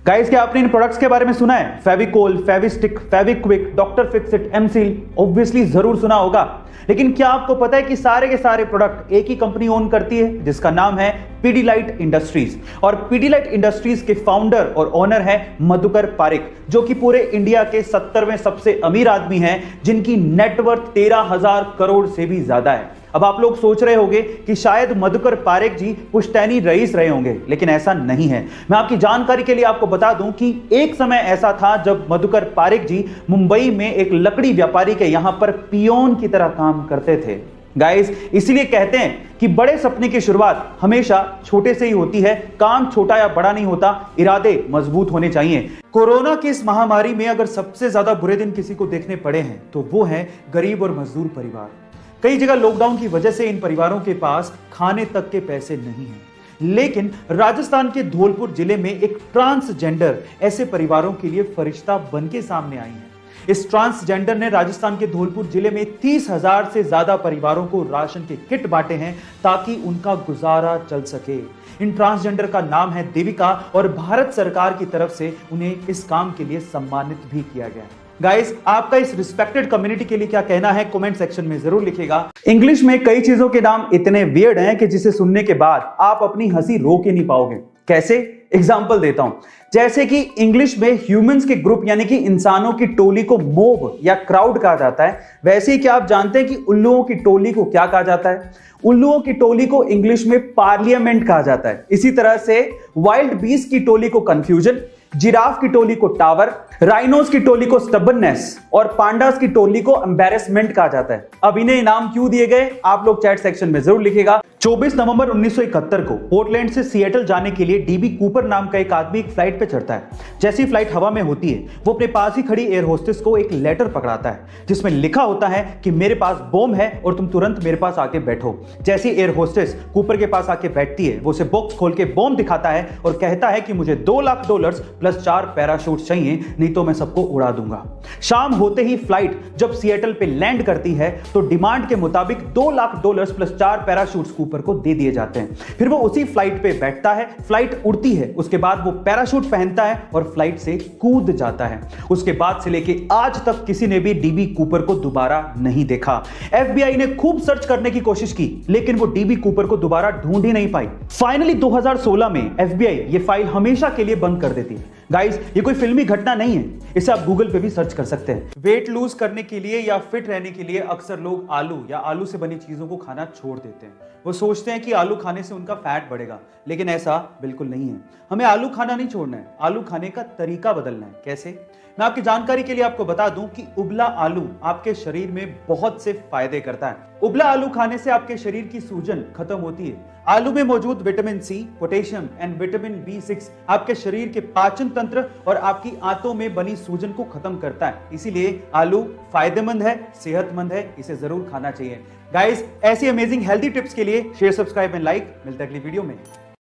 Guys, क्या आपने इन products के बारे में सुना है? Fevicol, Fevistick, Fevikwik, doctor Fixit, M seal, obviously जरूर सुना होगा। लेकिन क्या आपको पता है कि सारे के सारे प्रोडक्ट एक ही कंपनी ओन करती है, जिसका नाम है पीडीलाइट इंडस्ट्रीज। और पीडीलाइट इंडस्ट्रीज के फाउंडर और ओनर है मधुकर पारिक, जो कि पूरे इंडिया के 70वें सबसे अमीर आदमी हैं, जिनकी नेटवर्थ 13,000 करोड़ से भी ज्यादा है। अब आप लोग सोच रहे होंगे कि शायद मधुकर पारिक जी पुश्तैनी रईस रहे होंगे, लेकिन ऐसा नहीं है। मैं आपकी जानकारी के लिए आपको बता दूं कि एक समय ऐसा था जब मधुकर पारिक जी मुंबई में एक लकड़ी व्यापारी के यहां पर पियोन की तरह काम करते थे। गाइस, इसीलिए कहते हैं कि बड़े सपने की शुरुआत हमेशा छोटे से ही होती है। काम छोटा या बड़ा नहीं होता, इरादे मजबूत होने चाहिए। कोरोना की इस महामारी में अगर सबसे ज्यादा बुरे दिन किसी को देखने पड़े हैं तो वो है गरीब और मजदूर परिवार। कई जगह लॉकडाउन की वजह से इन परिवारों के पास खाने तक के पैसे नहीं हैं। लेकिन राजस्थान के धौलपुर जिले में एक ट्रांसजेंडर ऐसे परिवारों के लिए फरिश्ता बन के सामने आई है। इस ट्रांसजेंडर ने राजस्थान के धौलपुर जिले में 30,000 से ज्यादा परिवारों को राशन के किट बांटे हैं, ताकि उनका गुजारा चल सके। इन ट्रांसजेंडर का नाम है देविका और भारत सरकार की तरफ से उन्हें इस काम के लिए सम्मानित भी किया गया है। गाइस, आपका इस रिस्पेक्टेड कम्युनिटी के लिए क्या कहना है कमेंट सेक्शन में जरूर लिखिएगा। इंग्लिश में कई चीजों के नाम इतने वियर्ड हैं कि जिसे सुनने के बाद आप अपनी हंसी रोक ही नहीं पाओगे। कैसे? एग्जाम्पल देता हूं। जैसे कि इंग्लिश में ह्यूमंस के ग्रुप यानी कि इंसानों की टोली को मोब या क्राउड कहा जाता है, वैसे ही क्या आप जानते हैं कि उल्लुओं की टोली को क्या कहा जाता है? उल्लुओं की टोली को इंग्लिश में पार्लियामेंट कहा जाता है। इसी तरह से वाइल्ड बीस्ट की टोली को कंफ्यूजन, जिराफ की टोली को टावर, राइनोस की टोली को स्टबननेस और पांडास की टोली को एम्बैरेसमेंट कहा जाता है। अब इन्हें इनाम क्यों दिए गए, आप लोग चैट सेक्शन में जरूर लिखिएगा। 24 नवंबर 1971 को पोर्टलैंड से सिएटल जाने के लिए डीबी कूपर नाम का एक आदमी एक फ्लाइट पे चढ़ता है। जैसी फ्लाइट हवा में होती है, वो अपने पास ही खड़ी एयर होस्टेस को एक लेटर पकड़ाता है, जिसमें लिखा होता है कि मेरे पास बॉम्ब है और तुम तुरंत मेरे पास आके बैठो। जैसी एयर होस्टेस कूपर के पास आके बैठती है, वो उसे बॉक्स खोल के बॉम्ब दिखाता है और कहता है कि मुझे $2 लाख प्लस 4 पैराशूट चाहिए, नहीं तो मैं सबको उड़ा दूंगा। शाम होते ही फ्लाइट जब सिएटल पे लैंड करती है तो डिमांड के मुताबिक $2 लाख प्लस 4 पैराशूट्स कूपर को दे दिए जाते हैं। फिर वो उसी फ्लाइट पे बैठता है, फ्लाइट उड़ती है, उसके बाद वो पैराशूट पहनता है और फ्लाइट से कूद जाता है। उसके बाद से लेके आज तक किसी ने भी डीबी कूपर को दोबारा नहीं देखा। एफबीआई ने खूब सर्च करने की कोशिश की, लेकिन वो डीबी कूपर को दोबारा ढूंढ ही नहीं पाई। फाइनली 2016 में एफबीआई ये फाइल हमेशा के लिए बंद कर देती है। गाइस, ये कोई फिल्मी घटना नहीं है, इसे आप गूगल पे भी सर्च कर सकते हैं। वेट लूज करने के लिए या फिट रहने के लिए अक्सर लोग आलू या आलू से बनी चीजों को खाना छोड़ देते हैं। वो सोचते हैं कि आलू खाने से उनका फैट बढ़ेगा, लेकिन ऐसा बिल्कुल नहीं है। हमें आलू खाना नहीं छोड़ना है, आलू खाने का तरीका बदलना है। कैसे? मैं आपकी जानकारी के लिए आपको बता दूं कि उबला आलू आपके शरीर में बहुत से फायदे करता है। उबला आलू खाने से आपके शरीर की सूजन खत्म होती है। आलू में मौजूद vitamin C, potassium and vitamin B6 आपके शरीर के पाचन तंत्र और आपकी आंतों में बनी सूजन को खत्म करता है। इसीलिए आलू फायदेमंद है, सेहतमंद है, इसे जरूर खाना चाहिए। गाइस, ऐसी अमेजिंग हेल्दी टिप्स के लिए शेयर, सब्सक्राइब एंड लाइक। मिलते हैं अगली वीडियो में।